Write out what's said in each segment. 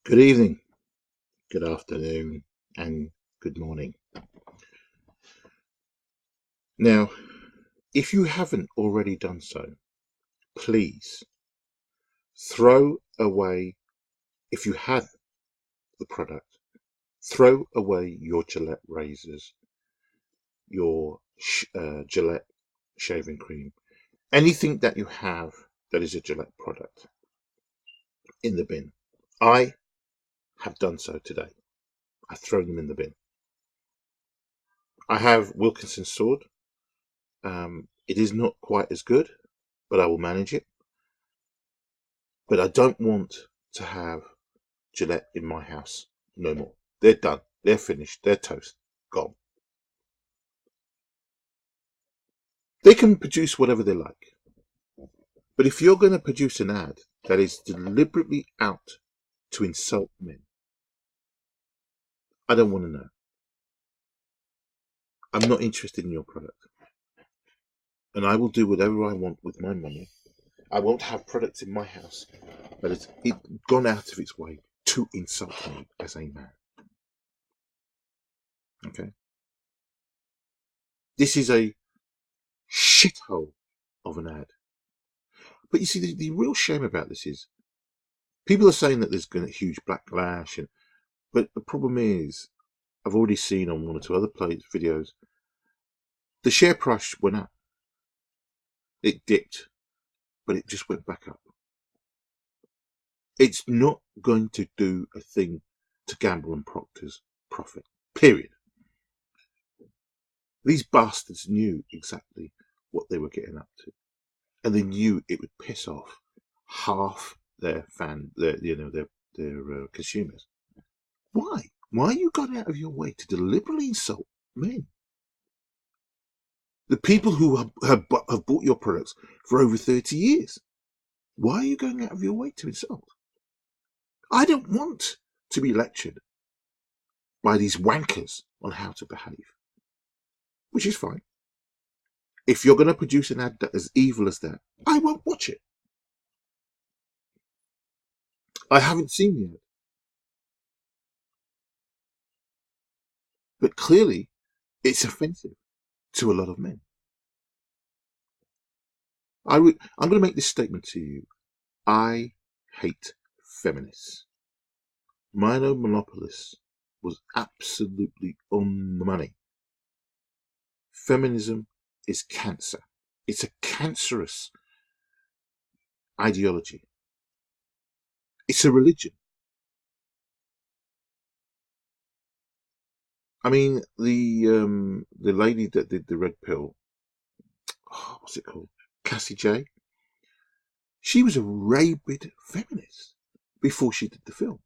Good evening, good afternoon, and good morning. Now, if you haven't already done so, please throw away, if you have the product, throw away your Gillette razors, your Gillette shaving cream, anything that you have that is a Gillette product in the bin. I have done so today. I've thrown them in the bin. I have Wilkinson's sword. It is not quite as good, but I will manage it. But I don't want to have Gillette in my house no more. They're done. They're finished. They're toast. Gone. They can produce whatever they like. But if you're going to produce an ad that is deliberately out to insult men, I don't want to know. I'm not interested in your product. And I will do whatever I want with my money. I won't have products in my house that has gone out of its way to insult me as a man. Okay? This is a shithole of an ad. But you see, the real shame about this is people are saying that there's going to huge backlash, but the problem is, I've already seen on one or two other videos, the share price went up. It dipped, but it just went back up. It's not going to do a thing to Gamble and Proctor's profit, period. These bastards knew exactly what they were getting up to, and they knew it would piss off half their consumers. Why? Why are you going out of your way to deliberately insult men? The people who have bought your products for over 30 years. Why are you going out of your way to insult? I don't want to be lectured by these wankers on how to behave, which is fine. If you're going to produce an ad that is evil as that, I won't watch it. I haven't seen the ad. But clearly, it's offensive to a lot of men. I'm going to make this statement to you. I hate feminists. Mino Monopolis was absolutely on the money. Feminism is cancer. It's a cancerous ideology. It's a religion. I mean, the lady that did the red pill, what's it called? Cassie J. She was a rabid feminist before she did the film.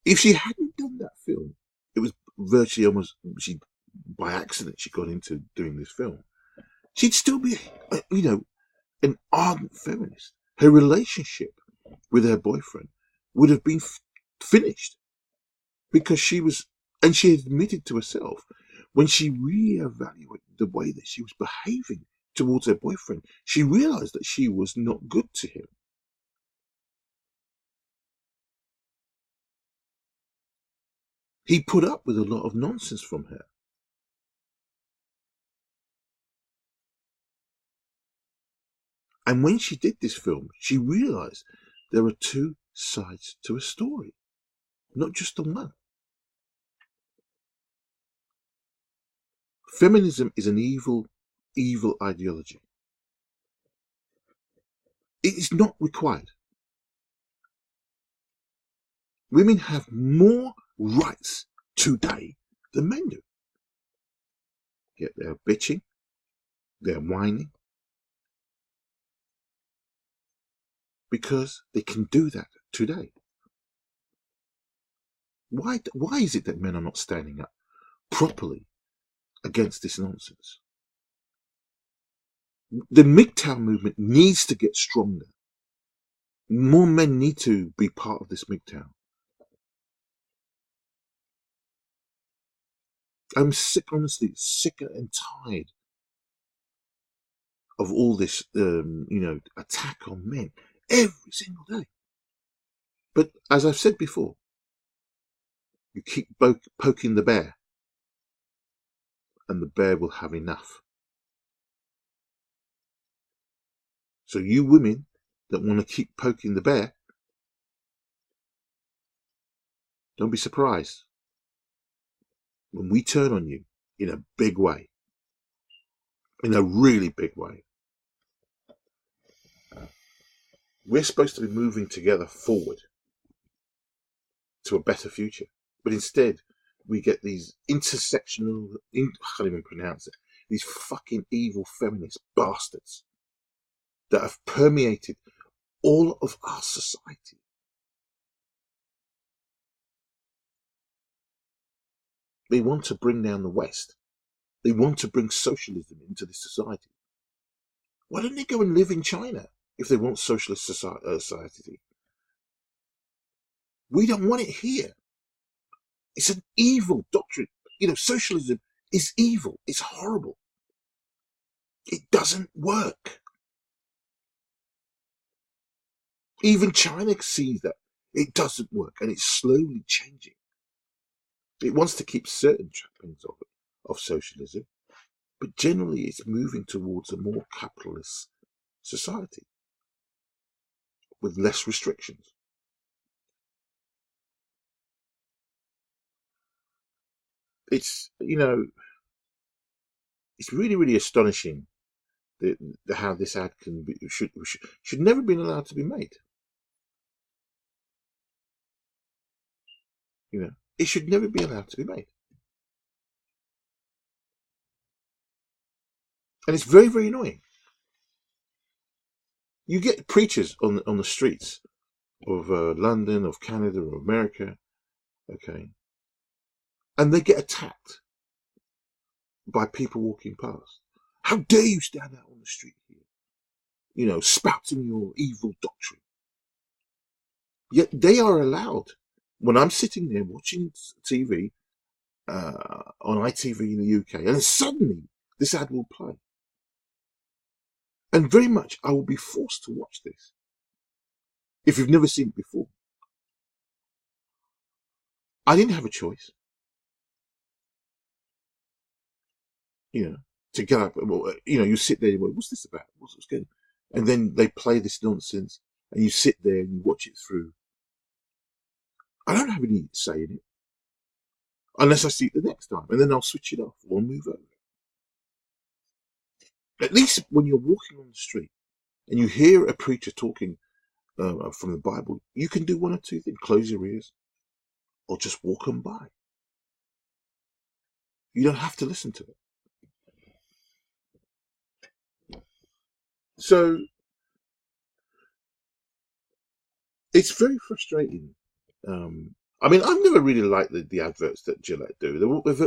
If she hadn't done that film, it was virtually almost by accident she got into doing this film. She'd still be, an ardent feminist. Her relationship with her boyfriend would have been finished because she was, and she admitted to herself when she reevaluated the way that she was behaving towards her boyfriend, she realized that she was not good to him. He put up with a lot of nonsense from her. And when she did this film, she realized there are two sides to a story, not just the one. Feminism is an evil, evil ideology. It is not required. Women have more rights today than men do. Yet they're bitching, they're whining, because they can do that today. Why is it that men are not standing up properly against this nonsense? The MGTOW movement needs to get stronger. More men need to be part of this MGTOW. I'm sick, honestly, sick and tired of all this, attack on men every single day. But as I've said before, you keep poking the bear, and the bear will have enough. So you women that want to keep poking the bear, don't be surprised when we turn on you in a big way, in a really big way. We're supposed to be moving together forward to a better future, but instead we get these intersectional, I can't even pronounce it, these fucking evil feminist bastards that have permeated all of our society. They want to bring down the West. They want to bring socialism into this society. Why don't they go and live in China if they want socialist society? We don't want it here. It's an evil doctrine. You know, socialism is evil. It's horrible. It doesn't work. Even China sees that it doesn't work, and it's slowly changing. It wants to keep certain trappings of socialism, but generally it's moving towards a more capitalist society with less restrictions. It's, you know, it's really, really astonishing how this ad should never have been allowed to be made. You know, it should never be allowed to be made. And it's very, very annoying. You get preachers on the streets of London, of Canada, or America, okay, and they get attacked by people walking past. How dare you stand out on the street here, you know, spouting your evil doctrine? Yet they are allowed. When I'm sitting there watching TV on ITV in the UK, and suddenly this ad will play. And very much I will be forced to watch this if you've never seen it before. I didn't have a choice, you know, to get up. You know, you sit there and you go, what's this about? What's going on? And then they play this nonsense, and you sit there and you watch it through. I don't have any say in it unless I see it the next time, and then I'll switch it off or move over. At least when you're walking on the street and you hear a preacher talking from the Bible, you can do one or two things: close your ears, or just walk on by. You don't have to listen to it. So it's very frustrating. I mean, I've never really liked the adverts that Gillette do.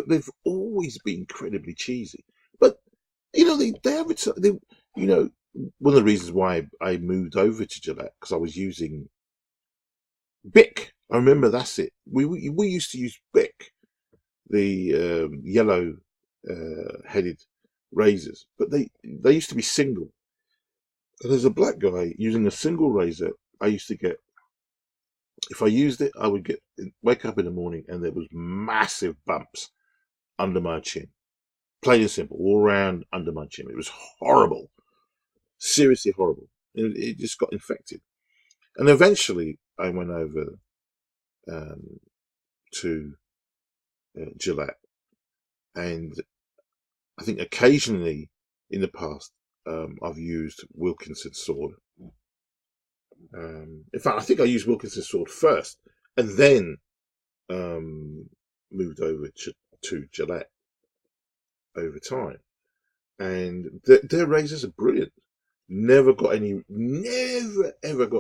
They've always been incredibly cheesy. But you know, you know, one of the reasons why I moved over to Gillette, because I was using Bic. I remember that's it. We used to use Bic, the yellow headed razors, but they used to be single. And as a black guy using a single razor, I used to get, if I used it, I would wake up in the morning and there was massive bumps under my chin. Plain and simple, all around under my chin. It was horrible. Seriously horrible. It just got infected. And eventually I went over to Gillette. And I think occasionally in the past I've used Wilkinson's sword. In fact, I think I used Wilkinson's sword first and then moved over to Gillette over time. And their razors are brilliant. Never ever got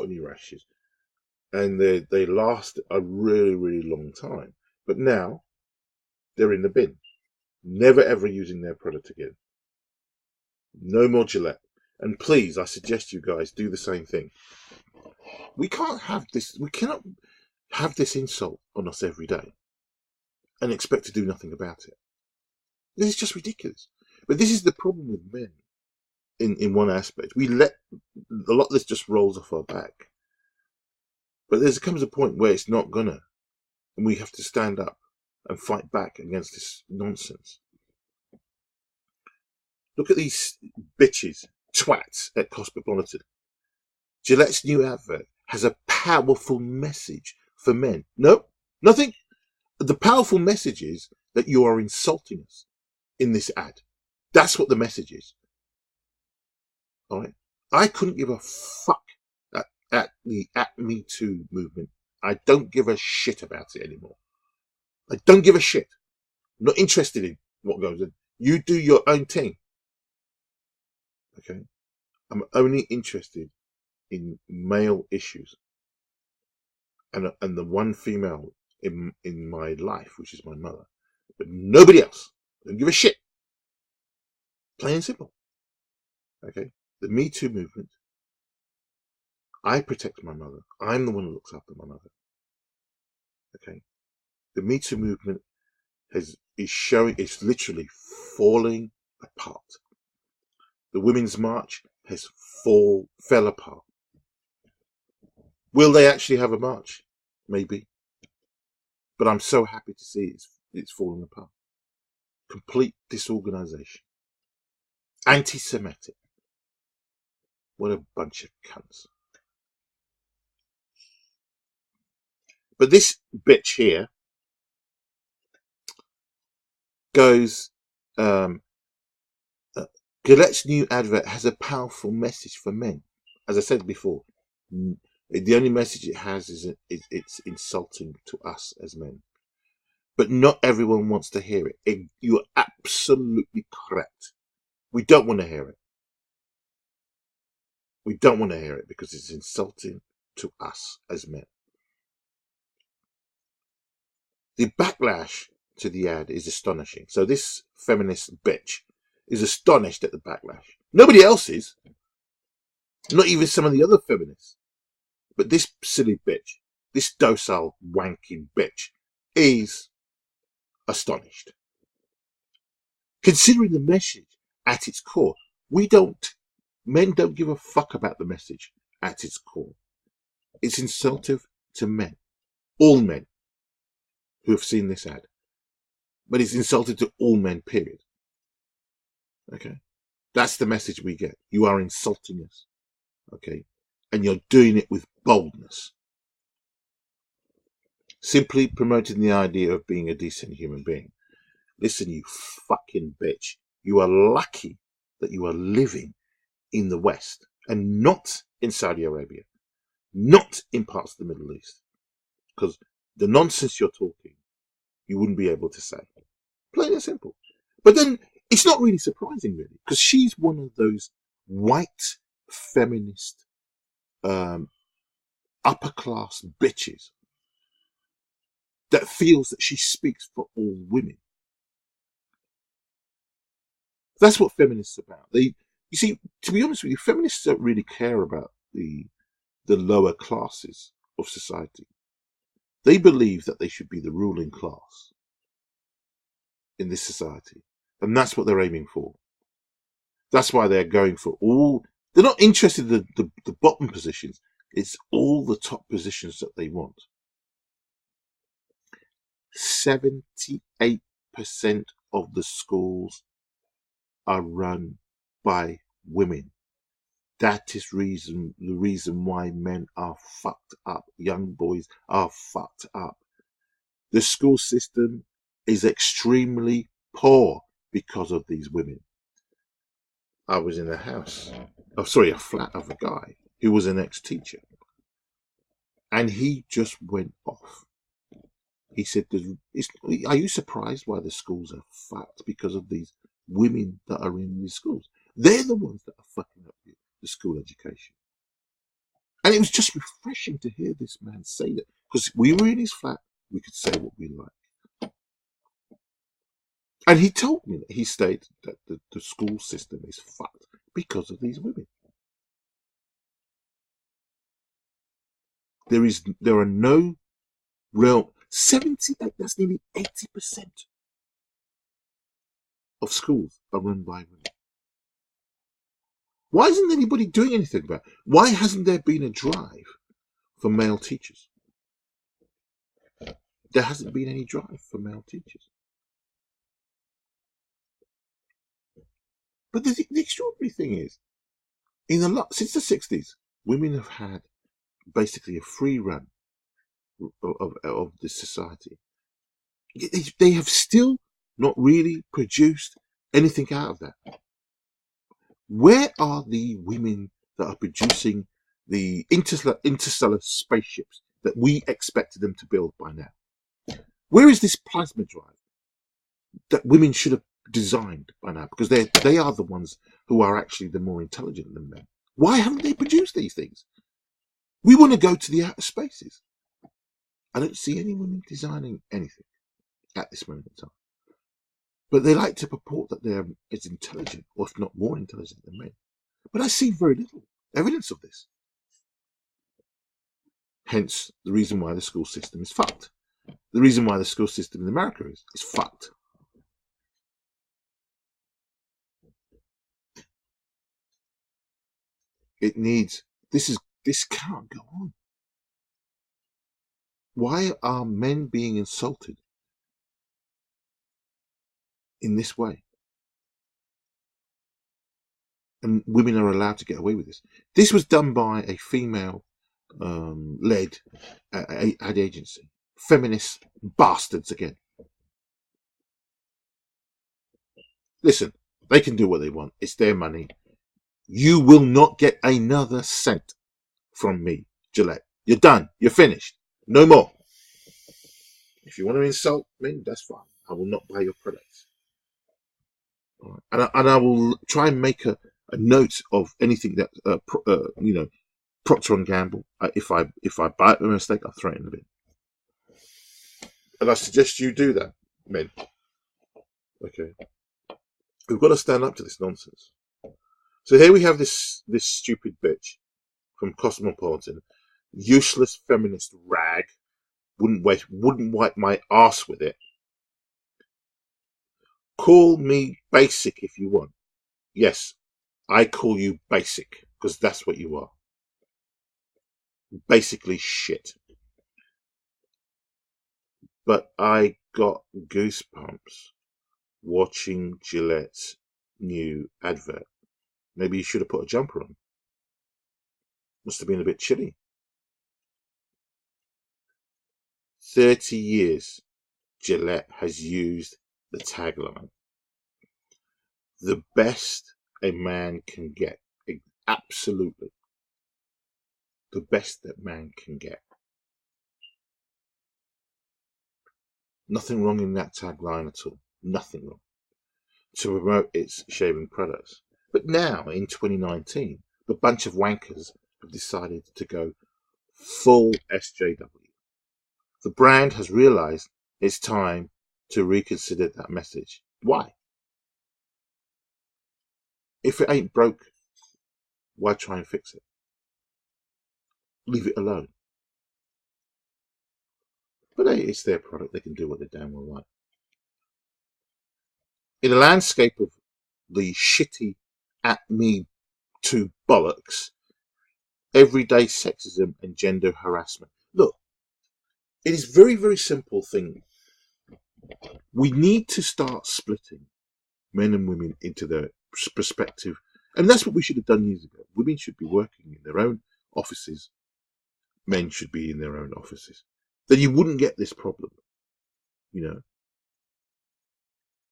any rashes. And they last a really, really long time. But now they're in the bin. Never ever using their product again. No more Gillette. And please, I suggest you guys do the same thing. We can't have this. We cannot have this insult on us every day and expect to do nothing about it. This is just ridiculous. But this is the problem with men in one aspect. We let a lot of this just rolls off our back. But there comes a point where it's not gonna, and we have to stand up and fight back against this nonsense. Look at these bitches, twats at Cosmopolitan. Gillette's new advert has a powerful message for men. No, nothing. The powerful message is that you are insulting us in this ad. That's what the message is. All right. I couldn't give a fuck at the Me Too movement. I don't give a shit about it anymore. I don't give a shit. I'm not interested in what goes on. You do your own thing. Okay. I'm only interested in male issues. And the one female in my life, which is my mother. But nobody else. I don't give a shit. Plain and simple. Okay. The Me Too movement. I protect my mother. I'm the one who looks after my mother. Okay. The Me Too movement is literally falling apart. The Women's March has fell apart. Will they actually have a march? Maybe. But I'm so happy to see it's falling apart. Complete disorganization. Anti-Semitic. What a bunch of cunts. But this bitch here goes, Gillette's new advert has a powerful message for men. As I said before, the only message it has is it's insulting to us as men. But not everyone wants to hear it. You are absolutely correct. We don't want to hear it. We don't want to hear it because it's insulting to us as men. The backlash to the ad is astonishing. So this feminist bitch is astonished at the backlash. Nobody else is. Not even some of the other feminists. But this silly bitch, this docile, wanking bitch, is astonished. Considering the message at its core, men don't give a fuck about the message at its core. It's insultive to men, all men who have seen this ad. But it's insulting to all men, period. Okay? That's the message we get. You are insulting us. Okay? And you're doing it with boldness. Simply promoting the idea of being a decent human being. Listen, you fucking bitch. You are lucky that you are living in the West and not in Saudi Arabia. Not in parts of the Middle East. Because the nonsense you're talking, you wouldn't be able to say. Plain and simple. But then it's not really surprising, really, because she's one of those white feminist upper class bitches that feels that she speaks for all women. That's what feminists are about. You see, to be honest with you, feminists don't really care about the lower classes of society. They believe that they should be the ruling class in this society. And that's what they're aiming for. That's why they're going for they're not interested in the bottom positions. It's all the top positions that they want. 78% of the schools are run by women. That is the reason why men are fucked up. Young boys are fucked up. The school system is extremely poor because of these women. I was in a flat of a guy who was an ex-teacher. And he just went off. He said, are you surprised why the schools are fucked? Because of these women that are in these schools. They're the ones that are fucking up the school education. And it was just refreshing to hear this man say that. Because we were in his flat, we could say what we like. And he told me that he stated that the school system is fucked because of these women. There are no real 78, that's nearly 80% of schools are run by women. Why isn't anybody doing anything about it? Why hasn't there been a drive for male teachers. There hasn't been any drive for male teachers. But the extraordinary thing is, since the 60s, women have had basically a free run of this society. They have still not really produced anything out of that. Where are the women that are producing the interstellar spaceships that we expected them to build by now? Where is this plasma drive that women should have designed by now? Because they are the ones who are actually the more intelligent than men. Why haven't they produced these things? We want to go to the outer spaces. I don't see any women designing anything at this moment in time. But they like to purport that they're as intelligent, or if not more intelligent than men. But I see very little evidence of this. Hence, the reason why the school system is fucked. The reason why the school system in America is fucked. It needs, this can't go on. Why are men being insulted in this way? And women are allowed to get away with this. This was done by a female led ad agency. Feminist bastards again. Listen, they can do what they want. It's their money. You will not get another cent from me, Gillette. You're done. You're finished. No more. If you want to insult me, that's fine. I will not buy your products. All right. And I will try and make a note of anything that Procter and Gamble. If I buy it by mistake, I'll throw it in the bin. And I suggest you do that, men. Okay. We've got to stand up to this nonsense. So here we have this stupid bitch from Cosmopolitan, useless feminist rag, wouldn't wipe my arse with it. Call me basic if you want. Yes, I call you basic, because that's what you are. Basically shit. But I got goosebumps watching Gillette's new advert. Maybe you should have put a jumper on. Must have been a bit chilly. 30 years Gillette has used the tagline, the best a man can get. Absolutely. The best that man can get. Nothing wrong in that tagline at all. Nothing wrong. To promote its shaving products. But now, in 2019, the bunch of wankers have decided to go full SJW. The brand has realized it's time to reconsider that message. Why? If it ain't broke, why try and fix it? Leave it alone. But hey, it's their product. They can do what they damn well like. In a landscape of the shitty at me to bollocks, everyday sexism and gender harassment. Look, it is very, very simple thing. We need to start splitting men and women into their perspective. And that's what we should have done years ago. Women should be working in their own offices. Men should be in their own offices. Then you wouldn't get this problem. You know.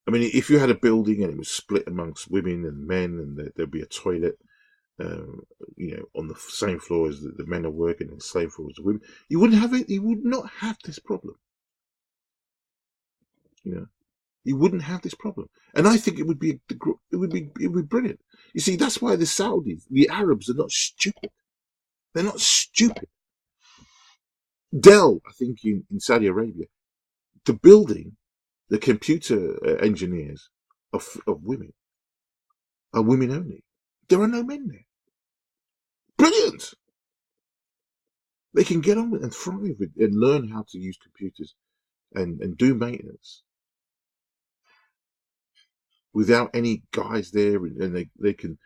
I mean, if you had a building and it was split amongst women and men, and there'd be a toilet, on the same floor as the men are working, and the same floor as the women, you wouldn't have it. You would not have this problem. You know, you wouldn't have this problem, and I think it would be brilliant. You see, that's why the Saudis, the Arabs, are not stupid. They're not stupid. Dell, I think, in Saudi Arabia, the building, the computer engineers of women are women only. There are no men there. Brilliant! They can get on with and thrive with and learn how to use computers and do maintenance without any guys there, and they can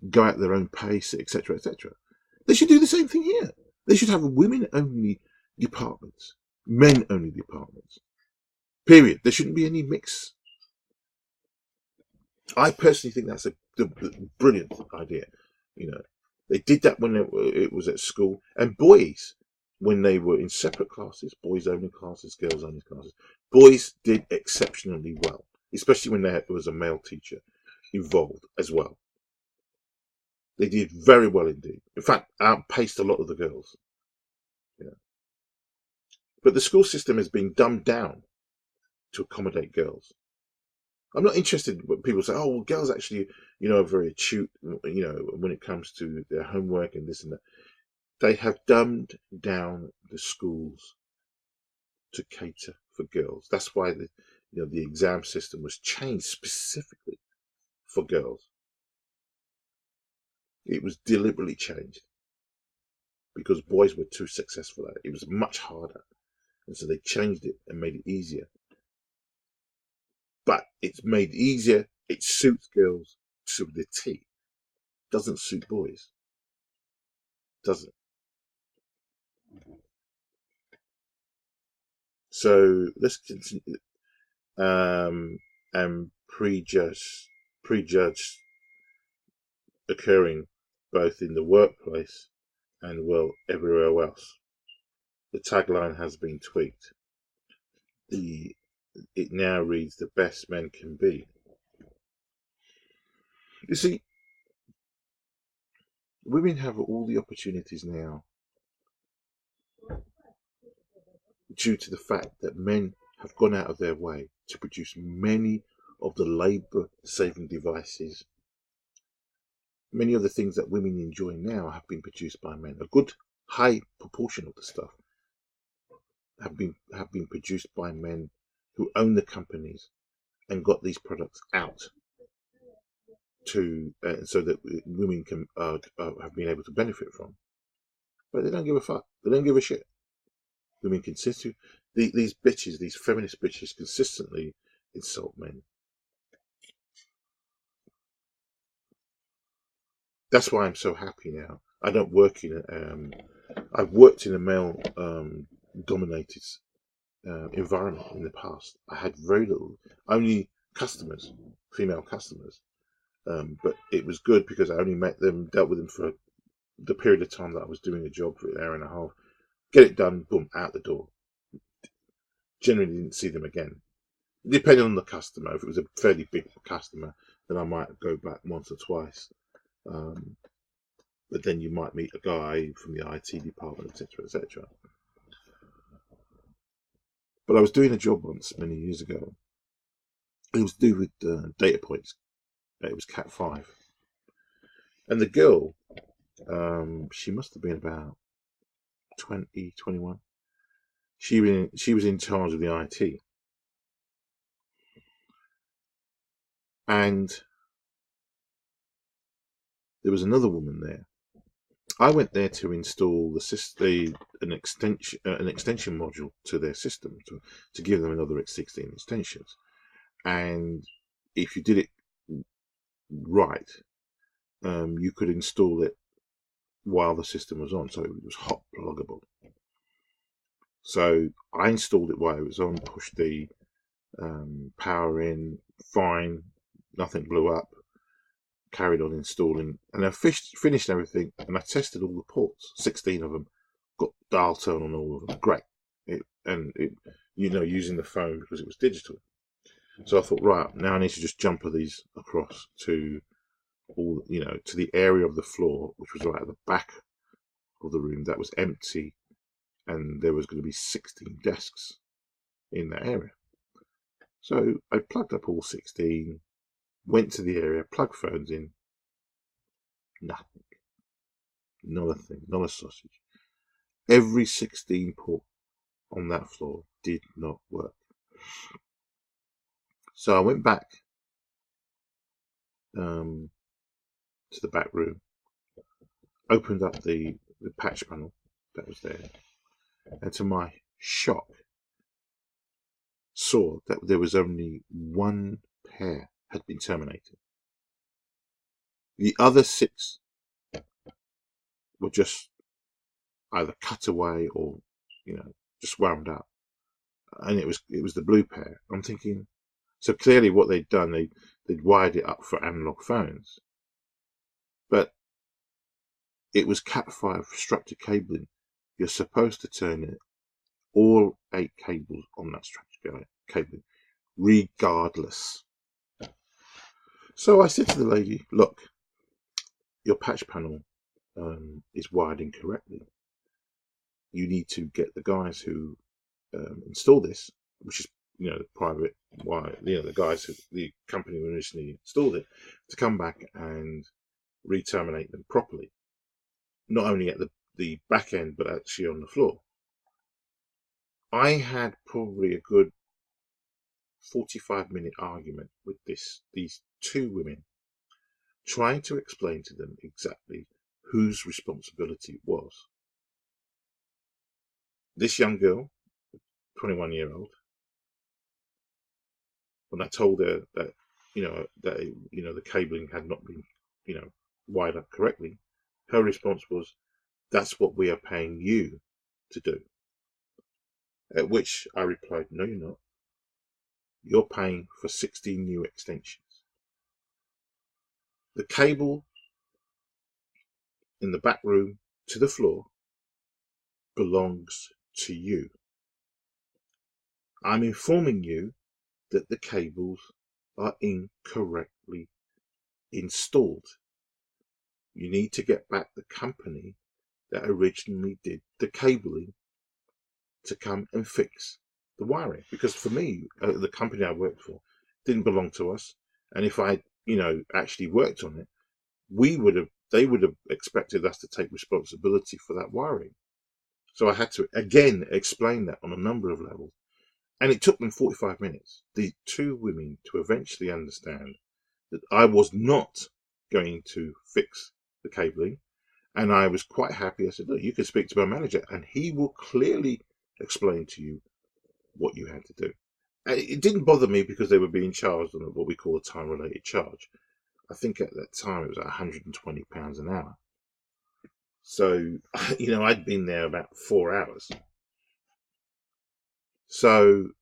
go at their own pace, etc., etc. They should do the same thing here. They should have women-only departments, men-only departments. Period. There shouldn't be any mix. I personally think that's a brilliant idea. You know, they did that when it was at school, and boys, when they were in separate classes, boys only classes, girls only classes, boys did exceptionally well, especially when there was a male teacher involved as well. They did very well indeed. In fact, outpaced a lot of the girls. Yeah. But the school system has been dumbed down to accommodate girls. I'm not interested when people say, oh, well, girls actually, are very acute, when it comes to their homework and this and that. They have dumbed down the schools to cater for girls. That's why the exam system was changed specifically for girls. It was deliberately changed because boys were too successful at it. It was much harder. And so they changed it and made it easier. But it's made easier. It suits girls to the T. Doesn't suit boys. Doesn't. So let's continue. And prejudge occurring both in the workplace and, well, everywhere else. The tagline has been tweaked. It now reads, the best men can be. You see, women have all the opportunities now due to the fact that men have gone out of their way to produce many of the labour-saving devices. Many of the things that women enjoy now have been produced by men. A good high proportion of the stuff have been produced by men who own the companies and got these products out to so that women can have been able to benefit from. But they don't give a fuck. They don't give a shit. Women these bitches, these feminist bitches, consistently insult men. That's why I'm so happy now. I don't work in I've worked in a male dominated environment in the past. I had very little, only customers, female customers. But it was good because I only dealt with them for the period of time that I was doing a job for an hour and a half. Get it done, boom, out the door. Generally didn't see them again. Depending on the customer, if it was a fairly big customer, then I might go back once or twice. But then you might meet a guy from the IT department, etc., etc. But I was doing a job once many years ago. It was to do with data points. It was Cat 5. And the girl, she must have been about 20, 21. She was in charge of the IT. And there was another woman there. I went there to install an extension module to their system to give them another 16 extensions. And if you did it right, you could install it while the system was on, so it was hot pluggable. So I installed it while it was on, pushed the power in, fine, nothing blew up, carried on installing, and I finished everything, and I tested all the ports, 16 of them, got dial tone on all of them, great. Using the phone because it was digital. So I thought, right, now I need to just jumper these across to to the area of the floor, which was right at the back of the room that was empty, and there was going to be 16 desks in that area. So I plugged up all 16, went to the area, plugged phones in, nothing. Not a thing, not a sausage. Every 16 port on that floor did not work. So I went back to the back room, opened up the patch panel that was there, and to my shock, saw that there was only one pair had been terminated. The other 6 were just either cut away or, just wound up. And it was the blue pair. I'm thinking, so clearly what they'd done, they'd wired it up for analog phones, but it was Cat5 structured cabling. You're supposed to turn it all 8 cables on that structured cabling, regardless. So I said to the lady, look, your patch panel is wired incorrectly. You need to get the guys who install this, which is the private wire, the guys who the company who initially installed it, to come back and re-terminate them properly, not only at the back end but actually on the floor. I had probably a good 45-minute argument with these 2 women, trying to explain to them exactly whose responsibility it was. This young girl, 21-year-old, when I told her that the cabling had not been wired up correctly, her response was, "That's what we are paying you to do." At which I replied, "No, you're not. You're paying for 16 new extensions. The cable in the back room to the floor belongs to you. I'm informing you that the cables are incorrectly installed. You need to get back the company that originally did the cabling to come and fix the wiring." Because for me, the company I worked for didn't belong to us, and if I actually worked on it, they would have expected us to take responsibility for that wiring. So I had to again explain that on a number of levels, and it took them 45 minutes, the 2 women, to eventually understand that I was not going to fix the cabling. And I was quite happy. I said, "Look, you can speak to my manager and he will clearly explain to you what you had to do." And it didn't bother me because they were being charged on what we call a time-related charge. I think at that time it was £120 an hour. So, I'd been there about 4 hours. So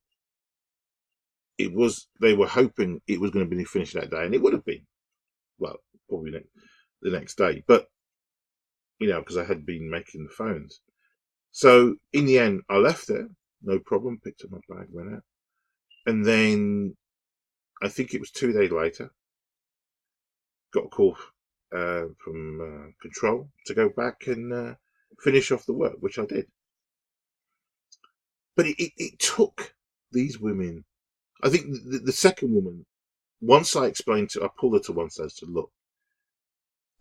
they were hoping it was going to be finished that day, and it would have been, well, probably the next day. But, because I had been making the phones. So in the end, I left there, no problem, picked up my bag, went out. And then I think it was 2 days later, got a call from control to go back and finish off the work, which I did. But it took these women, I think the second woman, once I pulled her to one side and said, "Look,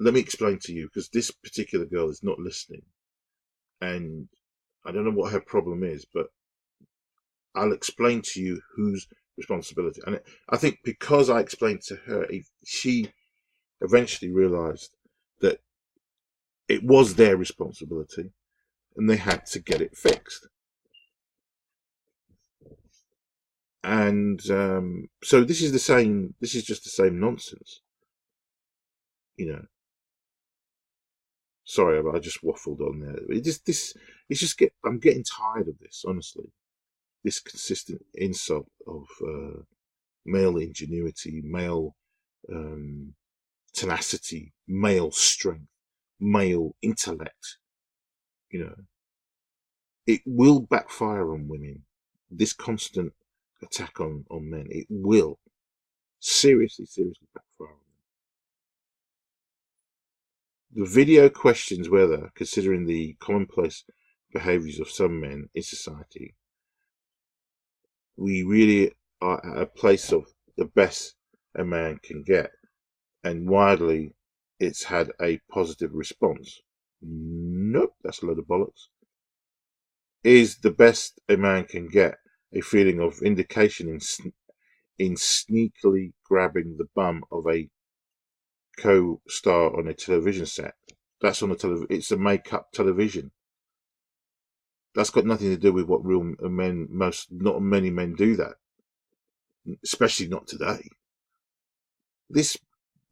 let me explain to you, because this particular girl is not listening. And I don't know what her problem is, but I'll explain to you whose responsibility." And I think because I explained to her, she eventually realized that it was their responsibility and they had to get it fixed. And so this is just the same nonsense, Sorry, I just waffled on there. I'm getting tired of this, honestly. This consistent insult of male ingenuity, male tenacity, male strength, male intellect. It will backfire on women. This constant attack on men, it will seriously backfire on them. The video questions whether, considering the commonplace behaviours of some men in society, we really are at a place of the best a man can get, and widely it's had a positive response. Nope, that's a load of bollocks. Is the best a man can get a feeling of vindication in sneakily grabbing the bum of a co-star on a television set? That's on a television. It's a make-up television. That's got nothing to do with what real men. Not many men do that, especially not today. This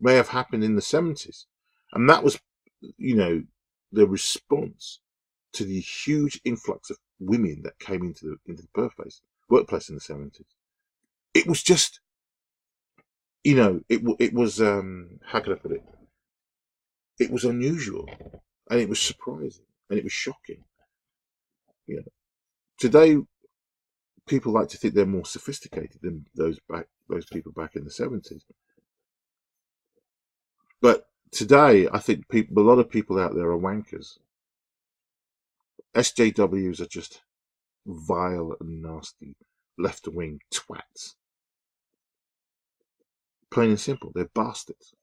may have happened in the 70s, and that was, the response to the huge influx of women that came into the workplace in the 70s. It was just, it was, how can I put it? It was unusual, and it was surprising, and it was shocking. Today, people like to think they're more sophisticated than those people back in the 70s. But today, I think a lot of people out there are wankers. SJWs are just vile and nasty left-wing twats. Plain and simple, they're bastards.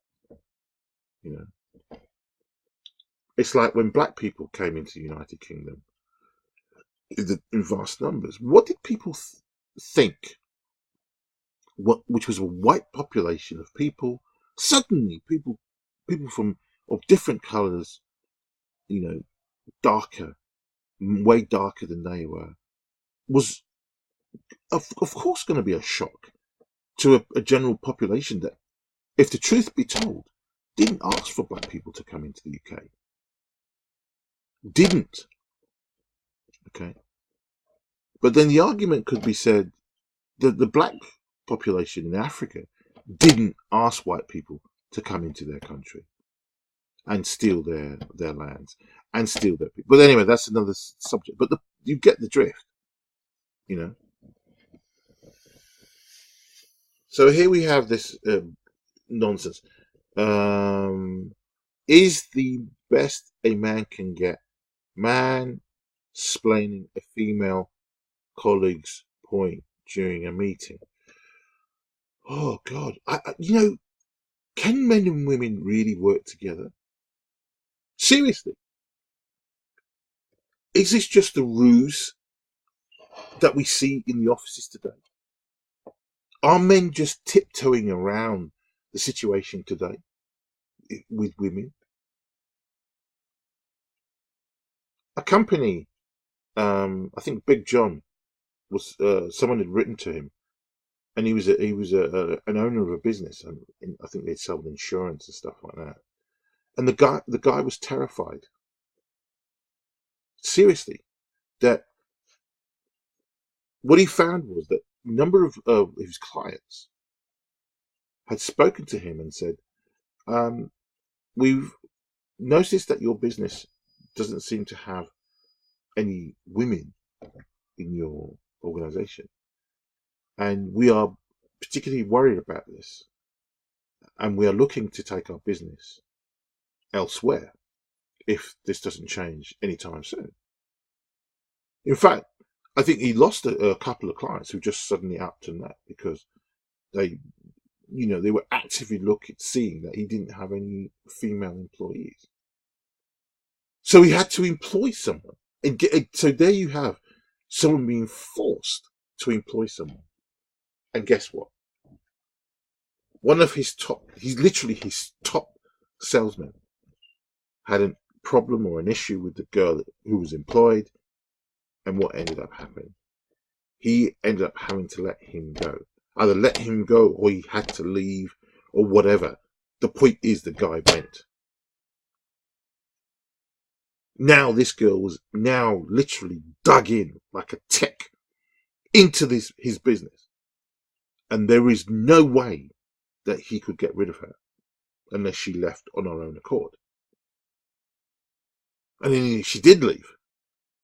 It's like when black people came into the United Kingdom in vast numbers. What did people think? Which was a white population of people. Suddenly, people of different colours, darker, way darker than they were, was of course going to be a shock to a general population that, if the truth be told, didn't ask for black people to come into the UK. Didn't. Okay. But then the argument could be said that the black population in Africa didn't ask white people to come into their country and steal their lands and steal their people. But anyway, that's another subject. But you get the drift, So here we have this nonsense. Is the best a man can get man-splaining a female colleague's point during a meeting? Oh God, can men and women really work together? Seriously, is this just a ruse that we see in the offices today? Are men just tiptoeing around the situation today with women? A company, I think Big John was someone had written to him, and he was an owner of a business, and I think they sold insurance and stuff like that. And the guy was terrified, seriously, that what he found was that a number of his clients had spoken to him and said, we've noticed that your business doesn't seem to have any women in your organization, and we are particularly worried about this, and we are looking to take our business elsewhere if this doesn't change anytime soon. In fact, I think he lost a couple of clients who just suddenly upped on that because they were actively seeing that he didn't have any female employees. So he had to employ someone. So there you have someone being forced to employ someone. And guess what? One of his top salesmen had a problem or an issue with the girl who was employed. And what ended up happening? He ended up having to let him go. Either let him go or he had to leave or whatever. The point is the guy went. Now this girl was now literally dug in like a tick into his business. And there is no way that he could get rid of her unless she left on her own accord. And then if she did leave,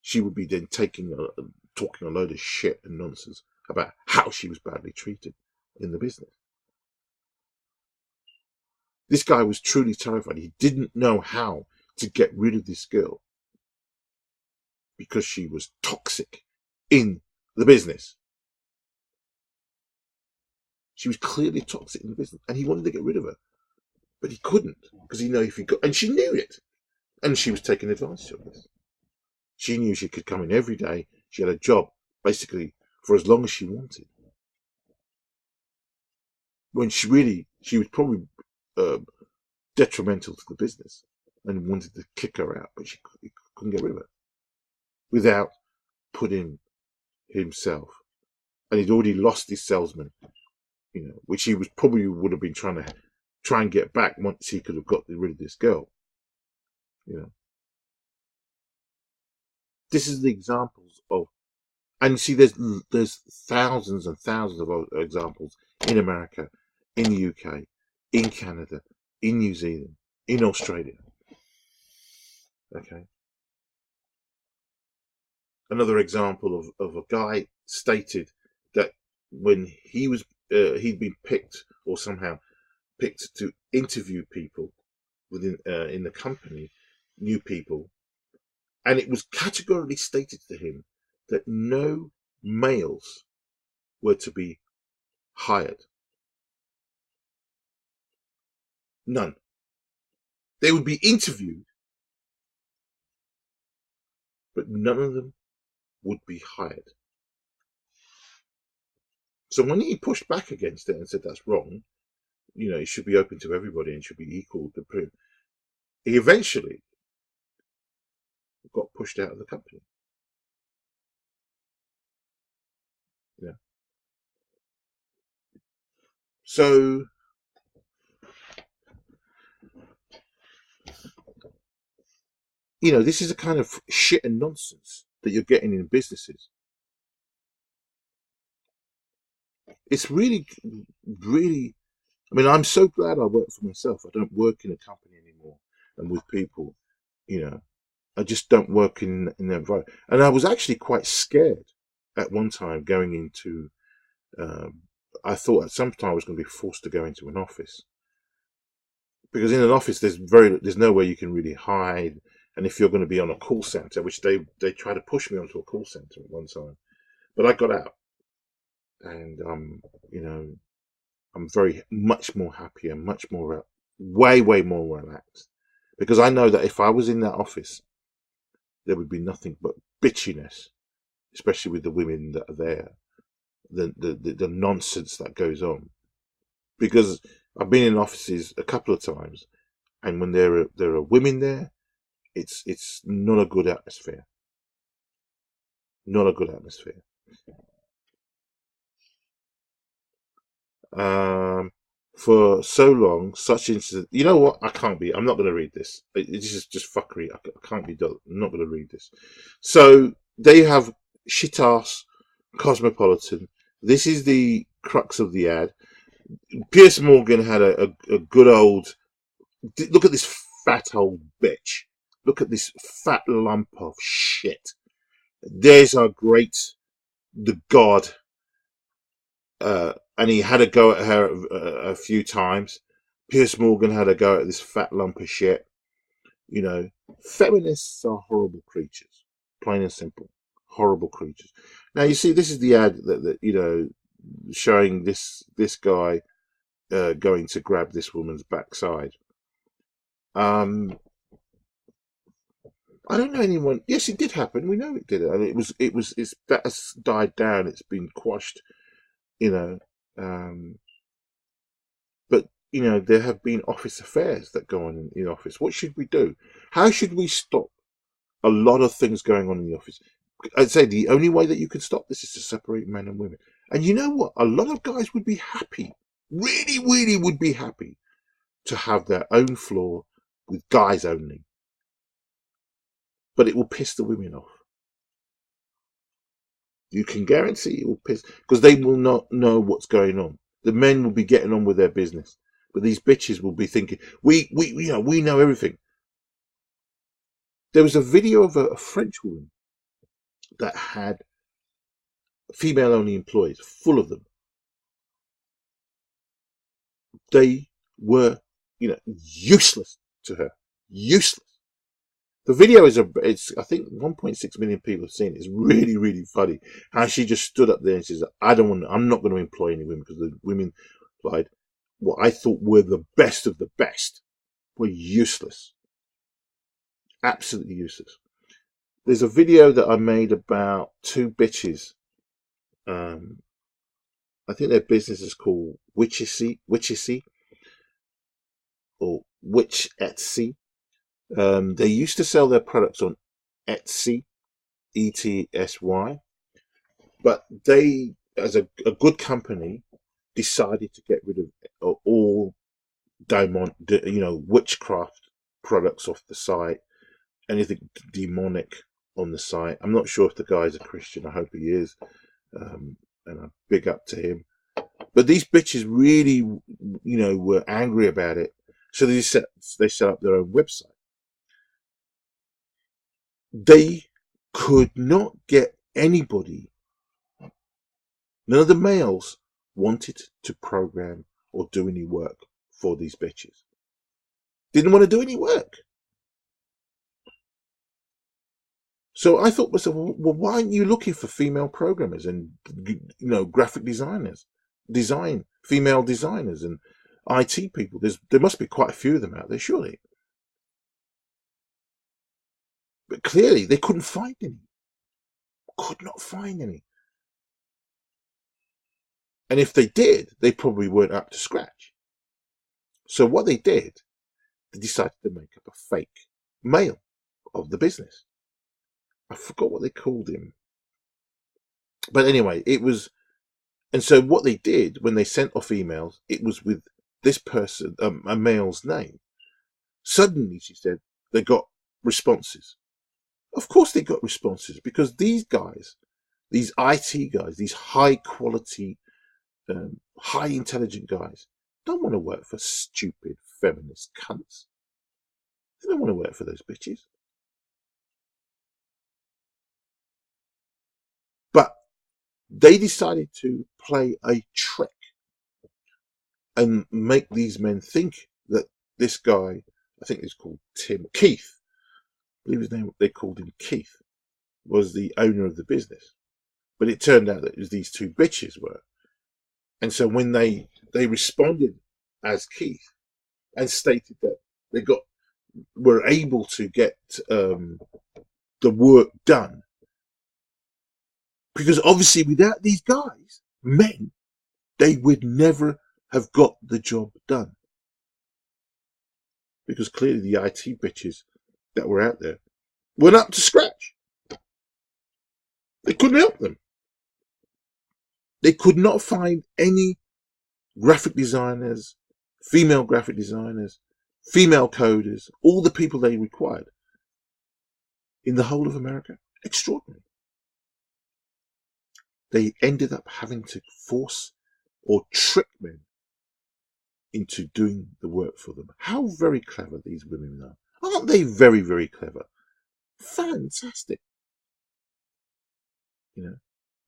she would be then talking a load of shit and nonsense about how she was badly treated in the business. This guy was truly terrified. He didn't know how to get rid of this girl because she was toxic in the business. She was clearly toxic in the business, and he wanted to get rid of her, but he couldn't because and she knew it, and she was taking advantage of this. She knew she could come in every day. She had a job basically for as long as she wanted. When she was probably detrimental to the business and wanted to kick her out, but he couldn't get rid of her without putting himself. And he'd already lost his salesman, which he would have been trying to get back once he could have got rid of this girl. This is the examples of, and you see, there's thousands and thousands of examples in America, in the UK, in Canada, in New Zealand, in Australia. Okay. Another example of a guy stated that when he was he'd been picked, or somehow picked, to interview people within in the company, new people, and it was categorically stated to him that no males were to be hired. None. They would be interviewed, but none of them would be hired. So when he pushed back against it and said that's wrong, it should be open to everybody and should be equal to print, he eventually got pushed out of the company. Yeah. So this is a kind of shit and nonsense that you're getting in businesses. It's really, really. I mean, I'm so glad I work for myself. I don't work in a company anymore and with people. I just don't work in the environment. And I was actually quite scared at one time going into. I thought at some time I was going to be forced to go into an office, because in an office there's no way you can really hide. And if you're going to be on a call center, which they tried to push me onto a call center at one time, but I got out, and I'm very much more happy and much more way more relaxed, because I know that if I was in that office, there would be nothing but bitchiness, especially with the women that are there, the nonsense that goes on. Because I've been in offices a couple of times, and when there are women there, it's not a good atmosphere. Not a good atmosphere. For so long, such incidents. You know what? I can't be. I'm not going to read this. This is just fuckery. I can't be done. I'm not going to read this. So they have shit ass Cosmopolitan. This is the crux of the ad. Piers Morgan had a good old. Look at this fat old bitch. Look at this fat lump of shit. There's our the god. And he had a go at her a few times. Piers Morgan had a go at this fat lump of shit. Feminists are horrible creatures, plain and simple, horrible creatures. Now you see, this is the ad that showing this guy going to grab this woman's backside. I don't know anyone. Yes, it did happen. We know it did, and that has died down. It's been quashed. But there have been office affairs that go on in the office. What should we do? How should we stop a lot of things going on in the office? I'd say the only way that you can stop this is to separate men and women. And you know what? A lot of guys would be happy, really, really would be happy to have their own floor with guys only. But it will piss the women off. You can guarantee it will piss, because they will not know what's going on. The men will be getting on with their business, but these bitches will be thinking, we know everything. There was a video of a French woman that had female-only employees, full of them. They were, useless to her. Useless. The video it's I think 1.6 million people have seen it. It's really, really funny how she just stood up there and says, I'm not going to employ any women, because the women, like, what I thought were the best of the best, were useless. Absolutely useless. There's a video that I made about two bitches. I think their business is called Witchessy or Witch Etsy. They used to sell their products on Etsy, ETSY, but they, as a good company, decided to get rid of all witchcraft products off the site, anything demonic, on the site. I'm not sure if the guy's a Christian. I hope he is, and a big up to him. But these bitches really, were angry about it, so they set up their own website. They could not get anybody. None of the males wanted to program or do any work for these bitches. Didn't want to do any work. So I thought to myself, well, why aren't you looking for female programmers and graphic designers, female designers and IT people? There must be quite a few of them out there, surely. But clearly they couldn't find any. Could not find any. And if they did, they probably weren't up to scratch. So what they did, they decided to make up a fake male of the business. I forgot what they called him. But anyway, it was, and so what they did when they sent off emails, it was with this person, a male's name. Suddenly, she said, they got responses. Of course they got responses, because these guys, these IT guys, these high quality, high intelligent guys, don't want to work for stupid feminist cunts. They don't want to work for those bitches. But they decided to play a trick and make these men think that this guy, I think he's called Keith, I believe his name, they called him Keith, was the owner of the business. But it turned out that it was these two bitches were. And so when they responded as Keith and stated that they were able to get the work done, because obviously without these guys, men, they would never have got the job done. Because clearly the IT bitches that were out there weren't up to scratch. They couldn't help them. They could not find any graphic designers, female graphic designers, female coders, all the people they required in the whole of America. Extraordinary. They ended up having to force or trick men into doing the work for them. How very clever these women are. Aren't they very, very clever? Fantastic.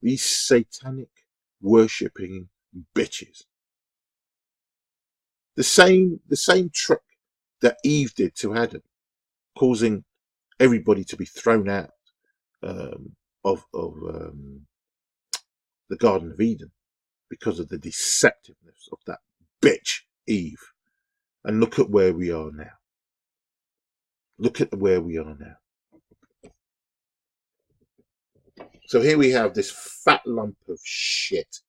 These satanic worshipping bitches. The same trick that Eve did to Adam, causing everybody to be thrown out of the Garden of Eden because of the deceptiveness of that bitch Eve. And look at where we are now. Look at where we are now. So here we have this fat lump of shit,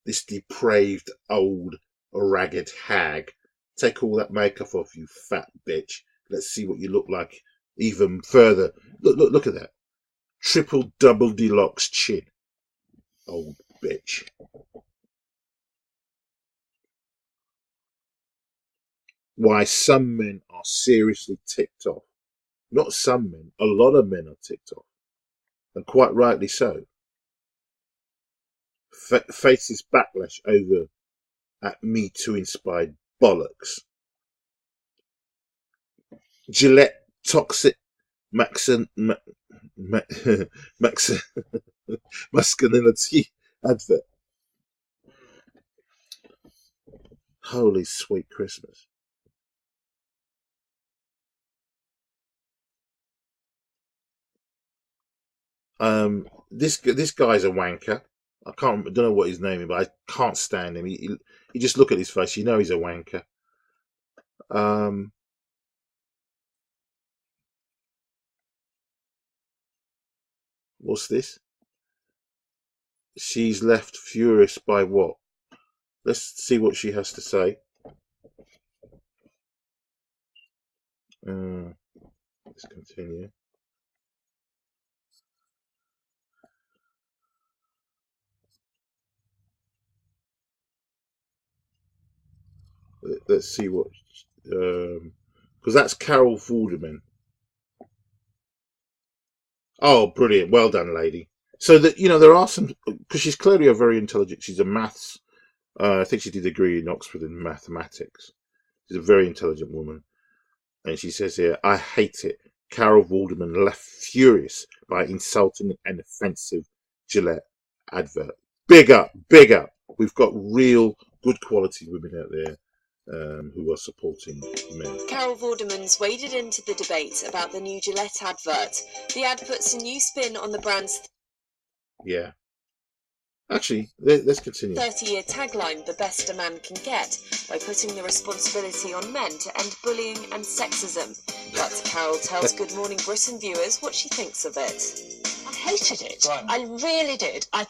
this depraved old ragged hag. Take all that makeup off, you fat bitch. Let's see what you look like even further. Look at that. Triple double deluxe chin. Old bitch. Why some men are seriously ticked off. Not some men, a lot of men are ticked off. And quite rightly so. Faces backlash over at Me Too inspired bollocks. Gillette toxic masculinity advert. Holy sweet Christmas. This guy's a wanker. I don't know what his name is, but I can't stand him. You just look at his face, you know he's a wanker. What's this? She's left furious by what? Let's see what she has to say. Let's continue. Let's see what, because that's Carol Vorderman. Oh, brilliant! Well done, lady. So that there are some, because she's clearly a very intelligent. She's a maths. I think she did a degree in Oxford in mathematics. She's a very intelligent woman. And she says here, I hate it. Carol Vorderman left furious by insulting and offensive Gillette advert. Big up, big up. We've got real good quality women out there who are supporting men. Carol Vorderman's waded into the debate about the new Gillette advert. The ad puts a new spin on the brand's Yeah. Actually, let's continue. 30-year tagline, the best a man can get, by putting the responsibility on men to end bullying and sexism. But Carol tells Good Morning Britain viewers what she thinks of it. I hated it. Right. I really did. I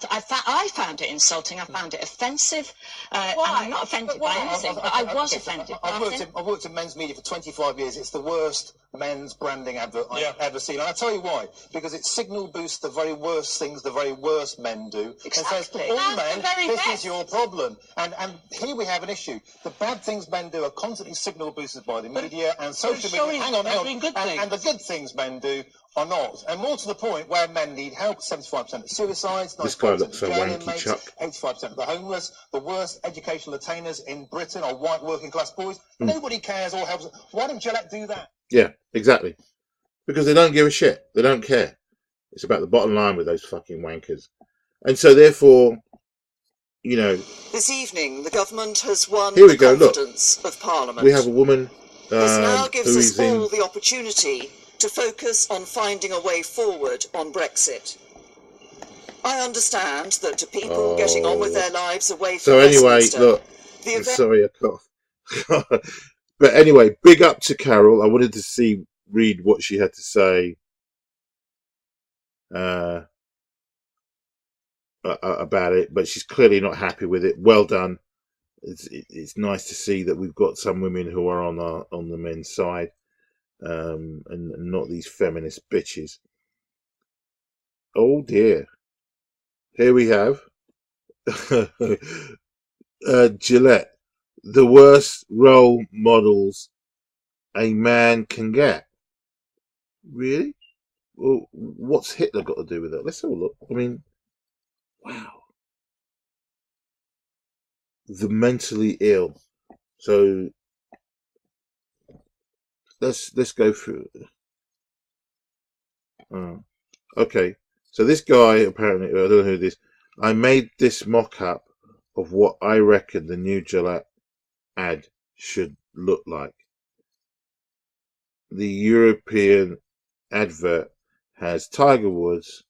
found it insulting. I found it offensive. And I'm not offended by anything, but I was offended. I've worked in men's media for 25 years. It's the worst men's branding advert I've ever seen. And I'll tell you why. Because it signal boosts the very worst things the very worst men do. Exactly. And says, all men, this is your problem. And here we have an issue. The bad things men do are constantly signal boosted by the media and social media. Hang on. And the good things men do are not. And more to the point, where men need help, 75% of suicides, 95% of jail inmates, 85% of the homeless, the worst educational attainers in Britain are white working class boys. Nobody cares or helps. Why don't Gillette do that? Yeah, exactly. Because they don't give a shit. They don't care. It's about the bottom line with those fucking wankers. And so therefore, This evening, the government has won here we the go. Look, confidence of Parliament. we have a woman this now gives who us is in... all the opportunity to focus on finding a way forward on Brexit. I understand that to people getting on with their lives away from Westminster, look, sorry, I coughed. But anyway, big up to Carol. I wanted to read what she had to say about it, but she's clearly not happy with it. Well done. It's nice to see that we've got some women who are on the men's side, and not these feminist bitches. Oh dear. Here we have Gillette, the worst role models a man can get. Really? Well, what's Hitler got to do with it? Let's have a look. I mean, wow. The mentally ill. So let's go through it. Okay. So this guy, apparently, I don't know who this. I made this mock-up of what I reckon the new Gillette ad should look like. The European advert has Tiger Woods,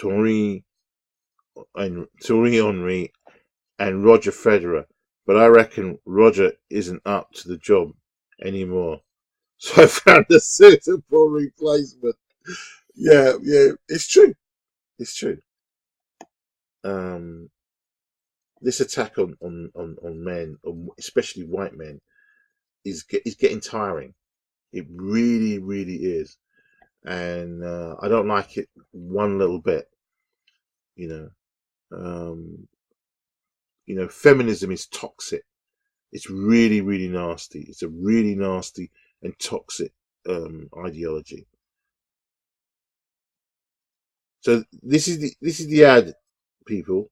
Thierry Henry, and Roger Federer, but I reckon Roger isn't up to the job anymore. So I found a suitable replacement. Yeah, it's true. It's true. This attack on men, especially white men, is getting tiring. It really, really is, and I don't like it one little bit. Feminism is toxic. It's really, really nasty. It's a really nasty and toxic ideology. So this is the ad, people.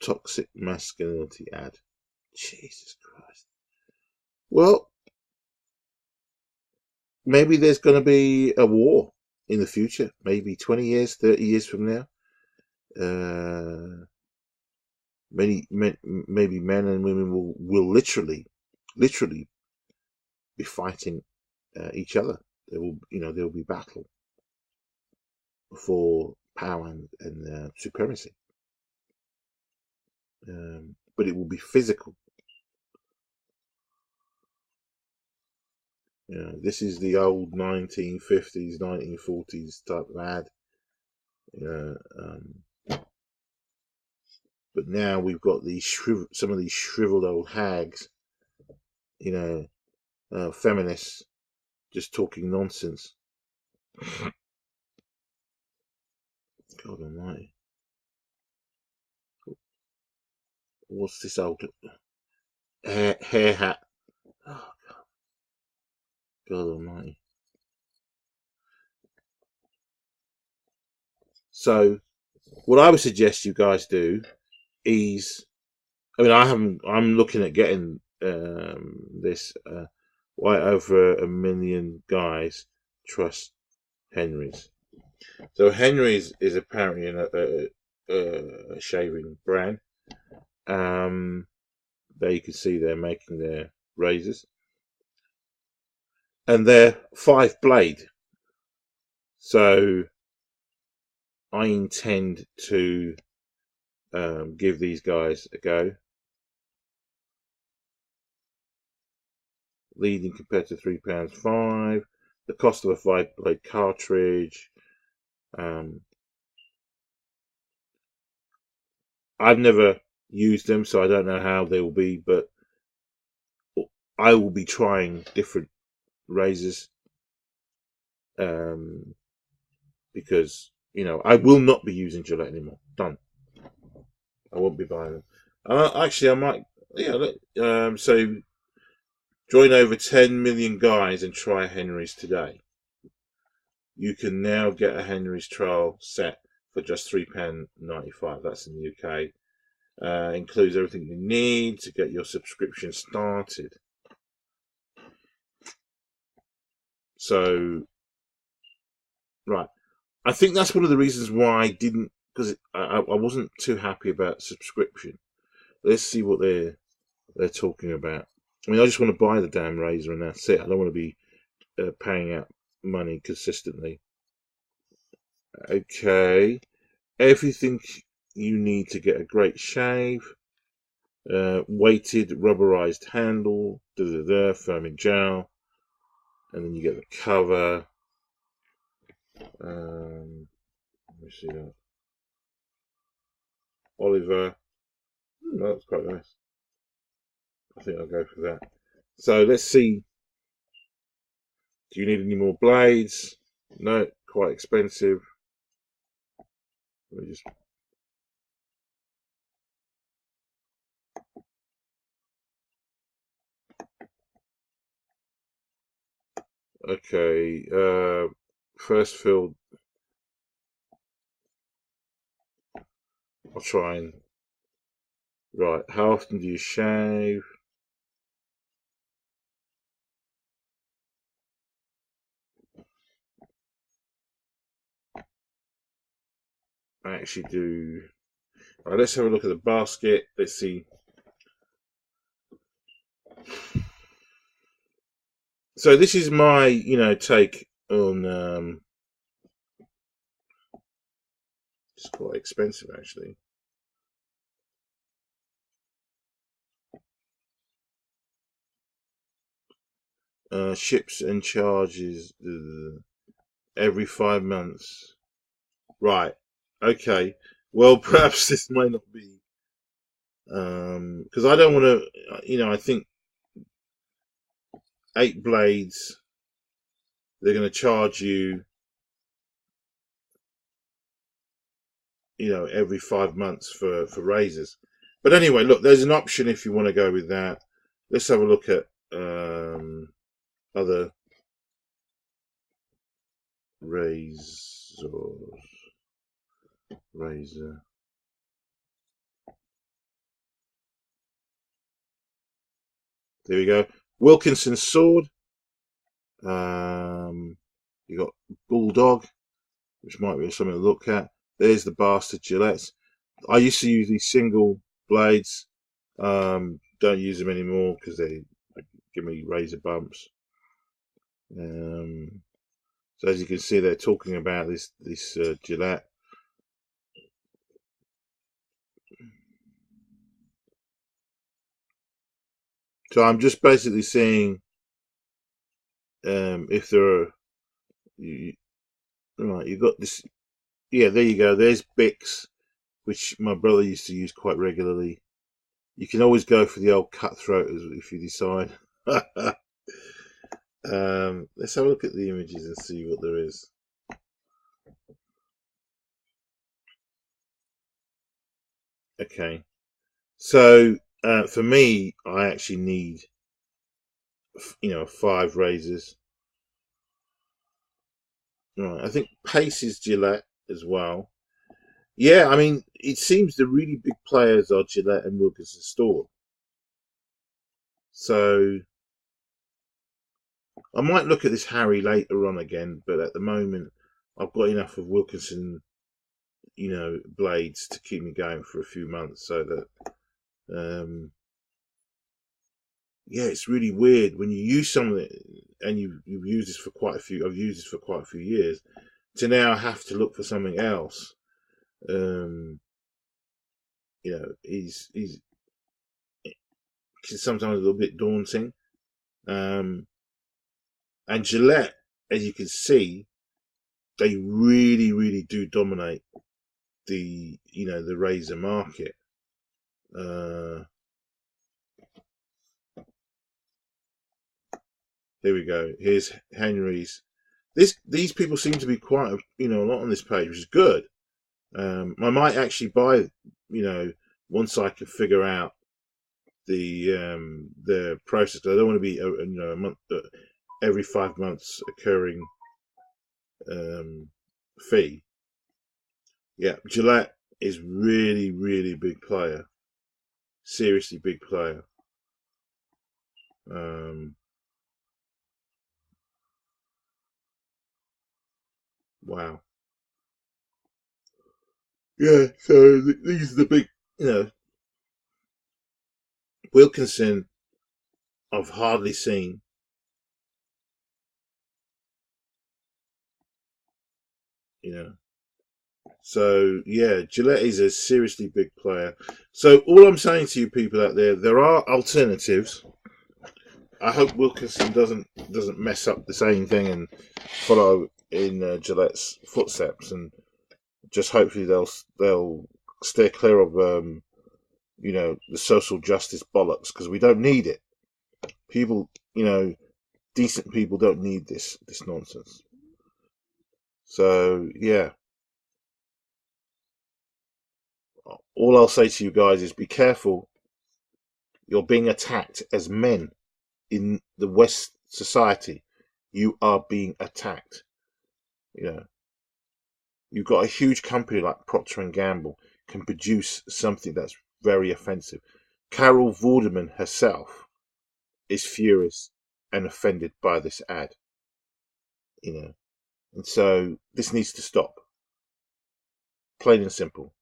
Toxic masculinity ad. Jesus Christ. Well, maybe there's going to be a war in the future. Maybe 20 years, 30 years from now. Maybe men and women will literally be fighting each other. There will be battle for power and supremacy. But it will be physical. This is the old 1950s, 1940s type of ad. But now we've got some of these shriveled old hags, feminists, just talking nonsense. God almighty. what's this old hair hat? Oh, God almighty. So what I would suggest you guys do is, I mean, I'm looking at getting this why over 1 million guys trust Henry's. So Henry's is apparently a shaving brand. There you can see they're making their razors, and they're 5-blade. So I intend to give these guys a go. Leading compared to £3.5. The cost of a 5-blade cartridge. I've never used them, so I don't know how they will be, but I will be trying different razors because, you know, I will not be using Gillette anymore. Done. I won't be buying them. Actually, I might. Yeah. So join over 10 million guys and try Henry's today. You can now get a Henry's trial set for just £3.95. That's in the UK. Includes everything you need to get your subscription started. So, right. I think that's one of the reasons why I didn't, because I wasn't too happy about subscription. Let's see what they're talking about. I mean, I just want to buy the damn razor and that's it. I don't want to be paying out money consistently. Okay, everything you need to get a great shave. Weighted rubberized handle, firming gel, and then you get the cover. Let me see that. Oliver. That's quite nice. I think I'll go for that. So let's see. Do you need any more blades? No, quite expensive. Let me just. Okay, first fill. I'll try and. Right, how often do you shave? I actually do. Alright, let's have a look at the basket. Let's see. So this is my, take on. It's quite expensive actually. Ships and charges every 5 months. Right. Okay. Well, perhaps this may not be. Because I don't want to. I think 8 blades. They're going to charge you. Every 5 months for razors. But anyway, look, there's an option if you want to go with that. Let's have a look at other razors. Razor. There we go. Wilkinson sword. You got Bulldog, which might be something to look at. There's the bastard Gillettes. I used to use these single blades. Don't use them anymore because they give me razor bumps. So as you can see, they're talking about this Gillette. So I'm just basically seeing if there are. Right, you've got this. Yeah, there you go. There's Bix, which my brother used to use quite regularly. You can always go for the old cutthroat if you decide. Let's have a look at the images and see what there is. Okay, So for me, I actually need, 5 razors. Right, I think Pace is Gillette as well. Yeah, I mean, it seems the really big players are Gillette and Wilkinson Store. So I might look at this Harry later on again, but at the moment I've got enough of Wilkinson, blades to keep me going for a few months. So that, yeah, it's really weird when you use something and you've used this for quite a few. I've used this for quite a few years, to now have to look for something else. Is sometimes a little bit daunting. And Gillette, as you can see, they really, really do dominate the razor market. There we go. Here's Henry's. These people seem to be quite a lot on this page, which is good. I might actually buy, once I can figure out the process. I don't want to be a month, every 5 months occurring fee. Yeah, Gillette is really, really big player. Seriously big player. Wow. Yeah, so these are the big, Wilkinson I've hardly seen. So yeah, Gillette is a seriously big player. So all I'm saying to you people out there are alternatives. I hope Wilkinson doesn't mess up the same thing and follow in Gillette's footsteps, and just hopefully they'll steer clear of the social justice bollocks, because we don't need it. People, decent people don't need this nonsense. So yeah, all I'll say to you guys is be careful. You're being attacked as men in the West society. You are being attacked. You've got a huge company like Procter & Gamble can produce something that's very offensive. Carol Vorderman herself is furious and offended by this ad. And so this needs to stop. Plain and simple.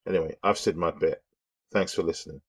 Anyway, I've said my bit. Thanks for listening.